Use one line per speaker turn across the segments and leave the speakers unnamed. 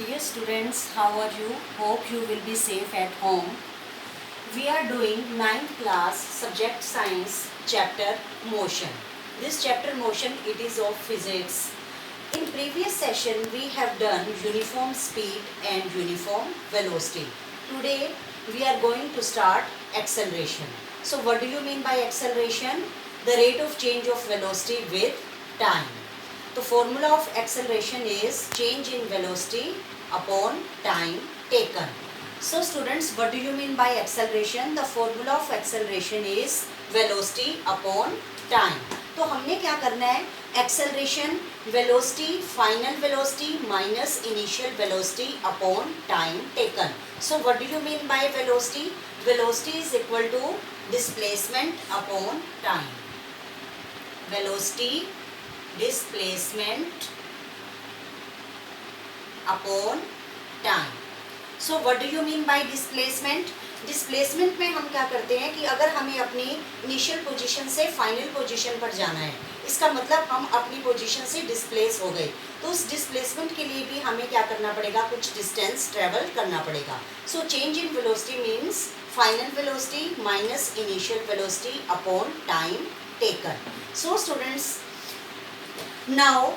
Dear students, how are you? Hope you will be safe at home. We are doing ninth class subject science chapter motion. This chapter motion, it is of physics. In previous session we have done uniform speed and uniform velocity. Today we are going to start acceleration. So what do you mean by acceleration? The rate of change of velocity with time. The formula of acceleration is change in velocity upon time taken. So students, what do you mean by acceleration? The formula of acceleration is velocity upon time. तो हमने क्या करना है? Acceleration, velocity, final velocity minus initial velocity upon time taken. So what do you mean by velocity? Velocity is equal to displacement upon time. Velocity, displacement upon time. So what do you mean by displacement? Displacement में हम क्या करते हैं कि अगर हमें अपनी initial position से फाइनल पोजीशन पर जाना है, इसका मतलब हम अपनी पोजीशन से डिस्प्लेस हो गए, तो उस डिस्प्लेसमेंट के लिए भी हमें क्या करना पड़ेगा? कुछ डिस्टेंस ट्रेवल करना पड़ेगा. So change in velocity means final velocity minus initial velocity upon time taken. So students, now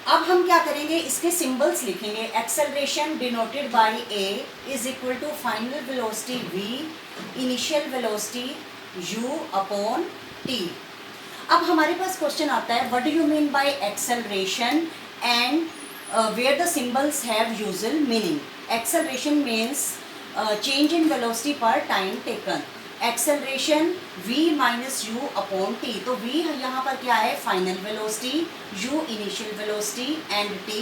अब हम क्या करेंगे? इसके सिंबल्स लिखेंगे. Acceleration denoted by a is equal to final velocity v, initial velocity u upon t. अब हमारे पास question आता है, what do you mean by acceleration and where the symbols have usual meaning. Acceleration means change in velocity per time taken. Acceleration v minus you upon T. तो v यहाँ पर क्या है? Final velocity, u initial velocity and t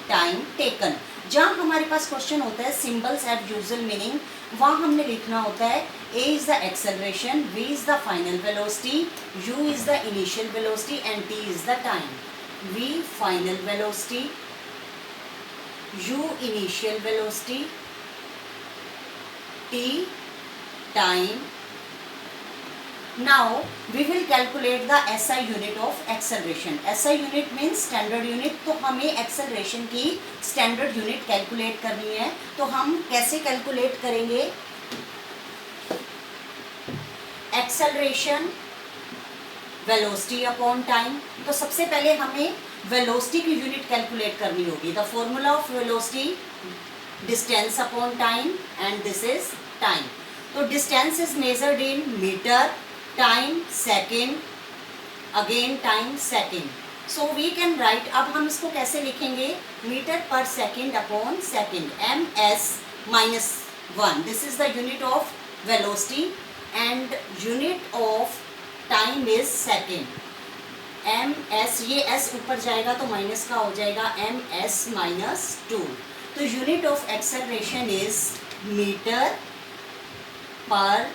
time taken. जहाँ हमारे पास question होता है सिंबल्स हैव यूजुअल मीनिंग, वहाँ हमने लिखना होता है a is the acceleration, v is the final velocity, u is the initial velocity and t is the time. v final velocity, u initial velocity, t time. Now we will calculate the SI unit of acceleration. SI unit means standard unit. तो हमें acceleration की standard unit calculate करनी है. तो हम कैसे calculate करेंगे? Acceleration velocity upon time. तो सबसे पहले हमें velocity की unit calculate करनी होगी. The formula of velocity, distance upon time, and this is time. तो distance is measured in meter, time second, again time second. So we can write. अब हम इसको कैसे लिखेंगे? Metre per second upon second, m s minus 1. This is the unit of velocity and unit of time is second. M s, ये s ऊपर जाएगा तो minus का हो जाएगा, एम एस माइनस 2. तो unit of acceleration is metre per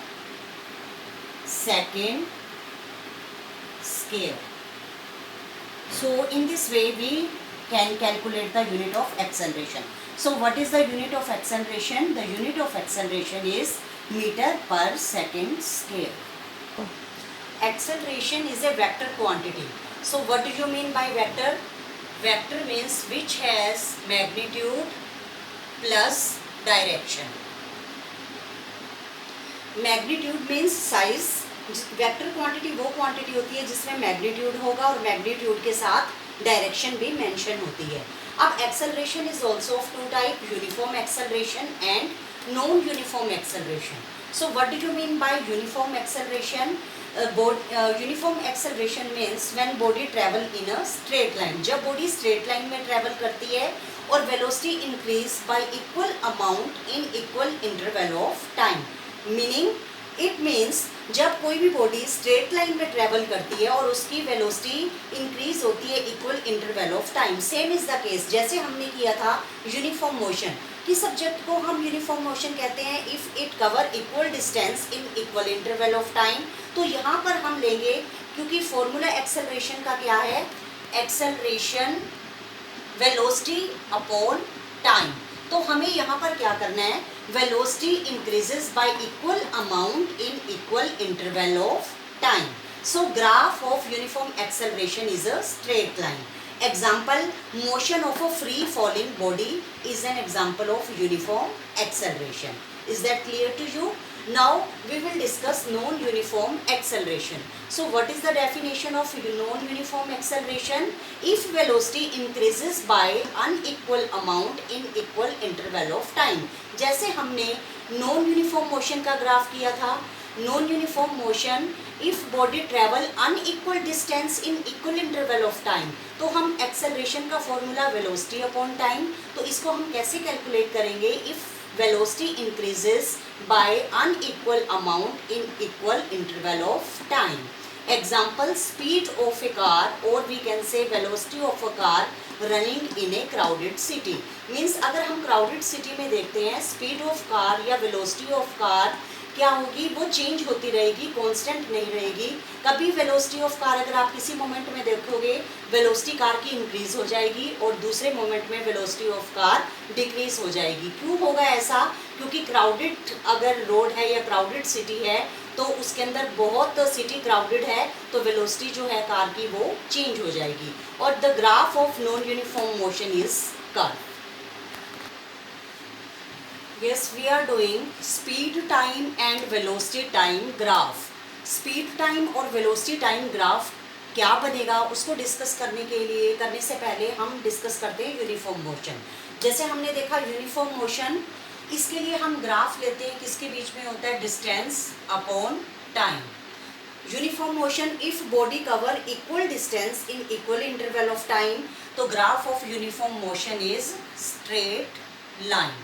second square. So in this way we can calculate the unit of acceleration. So what is the unit of acceleration? The unit of acceleration is meter per second square. Acceleration is a vector quantity. So what do you mean by vector? Vector means which has magnitude plus direction. Magnitude means size. Vector quantity वो quantity होती है जिसमें magnitude होगा और magnitude के साथ direction भी mention होती है. अब acceleration is also of two type, uniform acceleration and non uniform acceleration. So what do you mean by uniform acceleration? Uniform acceleration means when body travel in a straight line. जब body straight line में travel करती है और velocity increase by equal amount in equal interval of time. Meaning it means जब कोई भी body straight line में travel करती है और उसकी वेलोसिटी इंक्रीज होती है equal interval of time. Same is the case जैसे हमने किया था यूनिफॉर्म मोशन. किस सब्जेक्ट को हम यूनिफॉर्म मोशन कहते हैं? If it cover equal distance in equal interval of time. तो यहाँ पर हम लेंगे, क्योंकि फॉर्मूला एक्सेलरेशन का क्या है? Acceleration velocity upon time. तो हमें यहाँ पर क्या करना है? Velocity increases by equal amount in equal interval of time. So graph of uniform acceleration is a straight line. Example, motion of a free falling body is an example of uniform acceleration. Is that clear to you? Now we will discuss non-uniform acceleration. So what is the definition of non-uniform acceleration? If velocity increases by unequal amount in equal interval of time. जैसे हमने non-uniform motion का graph किया था. Non-uniform motion, if body travel unequal distance in equal interval of time, तो हम acceleration का formula velocity upon time, तो इसको हम कैसे calculate करेंगे? If velocity increases by unequal amount in equal interval of time. Example, speed of a car, or we can say velocity of a car running in a crowded city. Means अगर हम crowded city में देखते हैं, speed of car या velocity of car क्या होगी, वो change होती रहेगी, कांस्टेंट नहीं रहेगी. कभी वेलोसिटी ऑफ कार अगर आप किसी मोमेंट में देखोगे वेलोसिटी कार की इंक्रीज हो जाएगी और दूसरे मोमेंट में वेलोसिटी ऑफ कार डिक्रीज हो जाएगी. क्यों होगा ऐसा? क्योंकि क्राउडेड अगर रोड है या क्राउडेड सिटी है तो उसके अंदर बहुत सिटी क्राउडेड है तो वेलोसिटी जो है कार की वो चेंज हो जाएगी. और the graph of non uniform motion is curve. Yes, we are doing speed time and velocity time graph. Speed time और velocity time graph क्या बनेगा उसको डिस्कस करने से पहले हम डिस्कस करते हैं यूनिफॉर्म मोशन. जैसे हमने देखा यूनिफॉर्म मोशन, इसके लिए हम ग्राफ लेते हैं किसके बीच में होता है, distance upon time. Uniform motion, if body cover equal distance in equal interval of time, तो graph of uniform motion is straight line.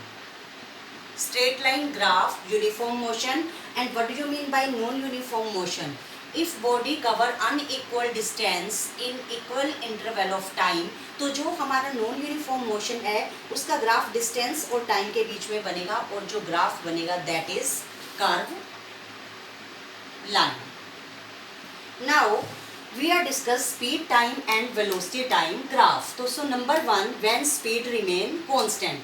Straight line graph uniform motion. And what do you mean by non-uniform motion? If body cover unequal distance in equal interval of time, तो जो हमारा non uniform motion है उसका graph distance और time के बीच में बनेगा और जो ग्राफ बनेगा that is curve line. Now we are discuss speed time and velocity time graph. तो so number 1, when speed remain constant,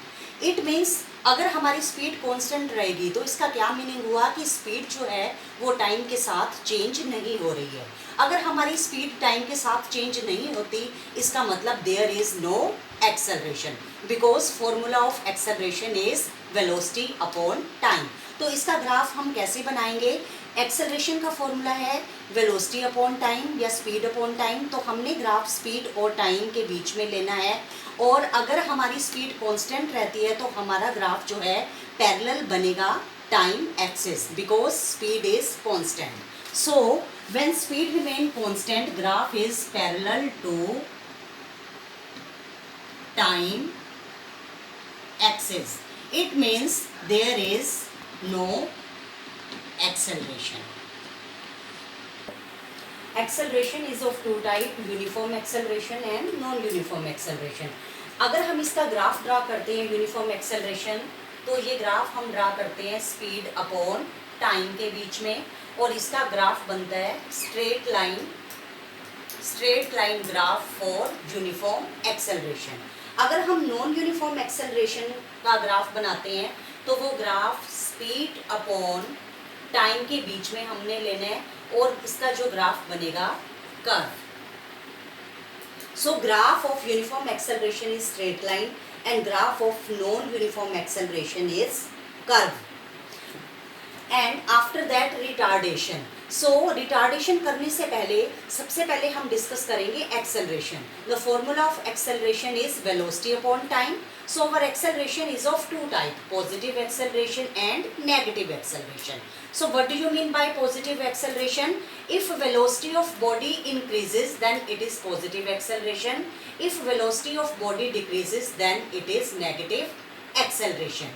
it means अगर हमारी स्पीड कांस्टेंट रहेगी तो इसका क्या मीनिंग हुआ कि स्पीड जो है वो टाइम के साथ चेंज नहीं हो रही है. अगर हमारी स्पीड टाइम के साथ चेंज नहीं होती इसका मतलब there is no acceleration, because formula of acceleration is velocity upon time. तो इसका ग्राफ हम कैसे बनाएंगे? एक्सेलरेशन का फॉर्मूला है वेलोसिटी अपॉन टाइम या स्पीड अपॉन टाइम. तो हमने ग्राफ स्पीड और टाइम के बीच में लेना है और अगर हमारी स्पीड कांस्टेंट रहती है तो हमारा ग्राफ जो है पैरेलल बनेगा time axis, because speed is constant. So when speed remain constant graph is parallel to time axis. It means there is no acceleration. Acceleration is of two type, uniform acceleration and non-uniform acceleration. अगर हम इसका graph draw करते हैं uniform acceleration, तो ये graph हम draw करते हैं स्पीड अपॉन टाइम के बीच में और इसका ग्राफ बनता है straight line graph for uniform acceleration. अगर हम नॉन यूनिफॉर्म एक्सेलरेशन का ग्राफ बनाते हैं तो वो ग्राफ स्पीड अपॉन टाइम के बीच में हमने लेना है और इसका जो ग्राफ बनेगा curve. So graph of uniform acceleration is straight line and graph of non uniform acceleration is curve. And after that retardation. So retardation करने से पहले सबसे पहले हम डिस्कस करेंगे acceleration. The formula of acceleration is velocity upon time. So our acceleration is of two type, positive acceleration and negative acceleration. So what do you mean by positive acceleration? If velocity of body increases then it is positive acceleration. If velocity of body decreases then it is negative acceleration.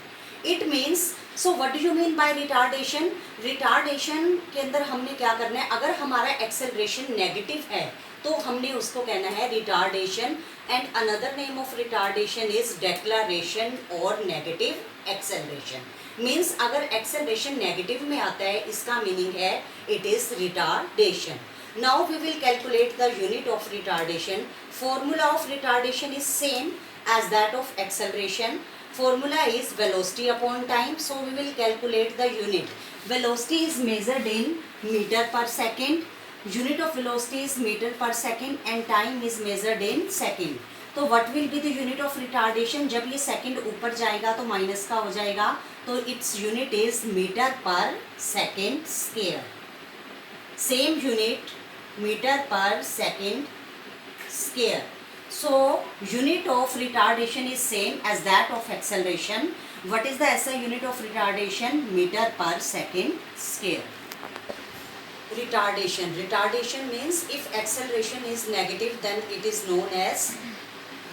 It means, so what do you mean by retardation? Retardation के अंदर हमने क्या करना है, अगर हमारा acceleration negative है तो हमने उसको कहना है retardation. And another name of retardation is deceleration और नेगेटिव एक्सेलरेशन. मीन्स अगर एक्सेलरेशन नेगेटिव में आता है इसका मीनिंग है it is retardation. Now we will calculate the unit of retardation. Formula of retardation is same as that of acceleration. Formula is velocity upon time, so we will calculate the unit. Velocity is measured in meter per second unit of velocity is metre per second and time is measured in second. तो what will be the unit of retardation? जब ये second ऊपर जाएगा तो minus का हो जाएगा, तो it's unit is metre per second square. Same unit meter per second square. So unit of retardation is same as that of acceleration. What is the SI unit of retardation? Meter per second square. Retardation. Retardation means if acceleration is negative then it is known as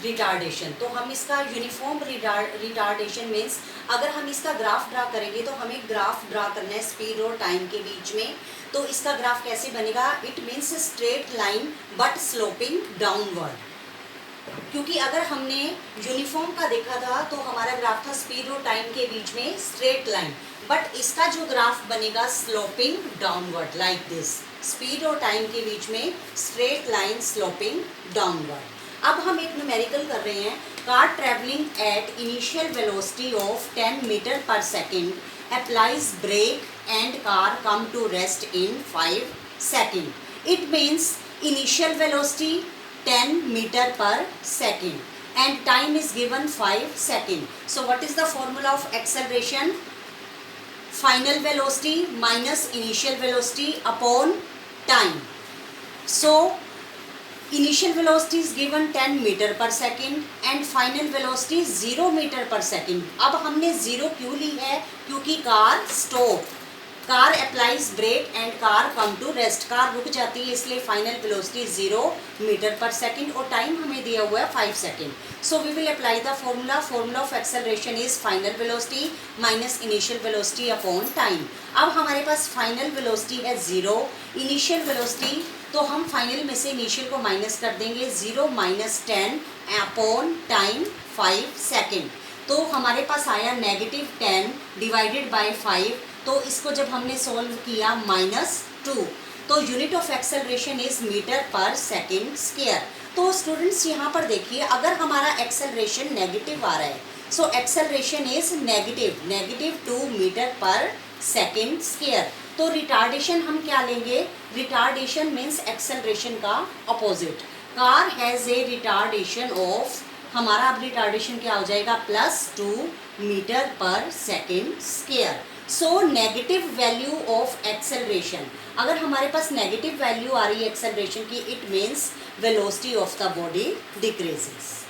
retardation. तो हम इसका uniform retardation means अगर हम इसका graph draw करेंगे तो हमें graph draw करना है स्पीड और टाइम के बीच में। तो इसका ग्राफ कैसे बनेगा? It means straight line but sloping downward. क्योंकि अगर हमने यूनिफॉर्म का देखा था तो हमारा ग्राफ था स्पीड और टाइम के बीच में स्ट्रेट लाइन, बट इसका जो ग्राफ बनेगा sloping downward like this. Speed और टाइम के बीच में स्ट्रेट लाइन स्लोपिंग डाउनवर्ड। अब हम एक न्यूमेरिकल कर रहे हैं। Car travelling at initial velocity of 10 meter per second applies brake and car come to rest in 5 second. It means initial velocity 10 meter per second and time is given 5 second. So what is the formula of acceleration? Final velocity minus initial velocity upon time. So initial velocity is given 10 meter per second and final velocity 0 meter per second. अब हमने 0 क्यों ली है? क्योंकि car stop, car applies brake and car come to rest, car रुक जाती है इसलिए final velocity 0 metre per second और टाइम हमें दिया हुआ है 5 second. So we will apply the formula of acceleration is final velocity minus initial velocity upon time. अब हमारे पास फाइनल वेलोसिटी है 0, इनिशियल वेलोसिटी, तो हम फाइनल में से इनिशियल को माइनस कर देंगे 0 माइनस 10 अपॉन टाइम 5 सेकेंड। तो हमारे पास आया -10 डिवाइडेड बाय 5। तो इसको जब हमने सॉल्व किया -2, तो unit of acceleration is metre per second square. तो स्टूडेंट्स यहाँ पर देखिए, अगर हमारा एक्सेलरेशन नेगेटिव आ रहा है, so acceleration is negative 2 metre per second square. तो रिटार्डेशन हम क्या लेंगे? रिटार्डेशन मीन्स एक्सेलरेशन का opposite. Car has a retardation of, हमारा अब रिटार्डेशन क्या हो जाएगा? +2 metre per second square. So negative value of acceleration, अगर हमारे पास नेगेटिव वैल्यू आ रही है एक्सेलरेशन की, it means velocity of the body decreases.